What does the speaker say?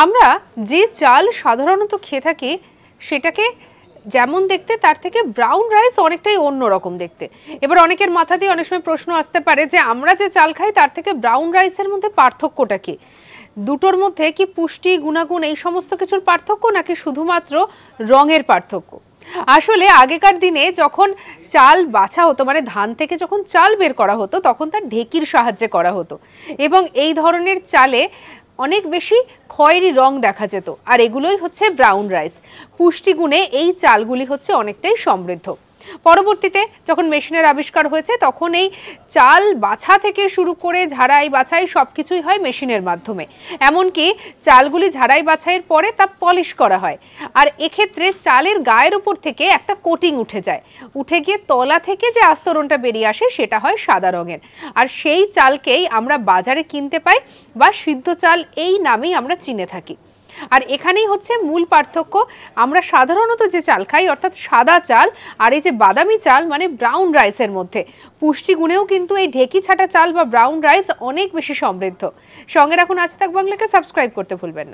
আমরা যে চাল সাধারণত খেয়ে থাকি সেটাকে যেমন দেখতে তার থেকে ব্রাউন রাইস অনেকটাই অন্যরকম দেখতে। এবার অনেকের মাথা দিয়ে অনেক সময় প্রশ্ন আসতে পারে যে আমরা যে চাল খাই তার থেকে ব্রাউন রাইসের মধ্যে পার্থক্যটা কি? দুটোর মধ্যে কি পুষ্টি গুণাগুণ এই সমস্ত কিছুর পার্থক্য নাকি শুধুমাত্র রঙের পার্থক্য? আসলে আগেকার দিনে যখন চাল বাছা হতো, মানে ধান থেকে যখন চাল বের করা হতো তখন তার ঢেকির সাহায্যে করা হতো এবং এই ধরনের চালে অনেক বেশি খয়েরি রং দেখা যেত, আর এগুলোই হচ্ছে ব্রাউন রাইস। পুষ্টিগুণে এই চালগুলি হচ্ছে অনেকটাই সমৃদ্ধ। পরবর্তীতে যখন মেশিনের আবিষ্কার হয়েছে তখন এই চাল বাছা থেকে শুরু করে ঝাড়াই বাছাই সবকিছুই হয় মেশিনের মাধ্যমে। এমনকি চালগুলি ঝাড়াই বাছাইয়ের পরে তা পলিশ করা হয়, আর এক্ষেত্রে চালের গায়ের উপর থেকে একটা কোটিং উঠে যায়, উঠে গিয়ে তলা থেকে যে আস্তরণটা বেরিয়ে আসে সেটা হয় সাদা রঙের। আর সেই চালকেই আমরা বাজারে কিনতে পাই বা সিদ্ধ চাল এই নামেই আমরা চিনে থাকি। আর এখানেই হচ্ছে মূল পার্থক্য। আমরা সাধারণত যে চাল খাই অর্থাৎ সাদা চাল আর এই যে বাদামি চাল মানে ব্রাউন রাইসের মধ্যে পুষ্টিগুণেও কিন্তু এই ঢেকি ছাটা চাল বা ব্রাউন রাইস অনেক বেশি সমৃদ্ধ। সঙ্গে রাখুন আজ তাক বাংলাকে, সাবস্ক্রাইব করতে ভুলবেন না।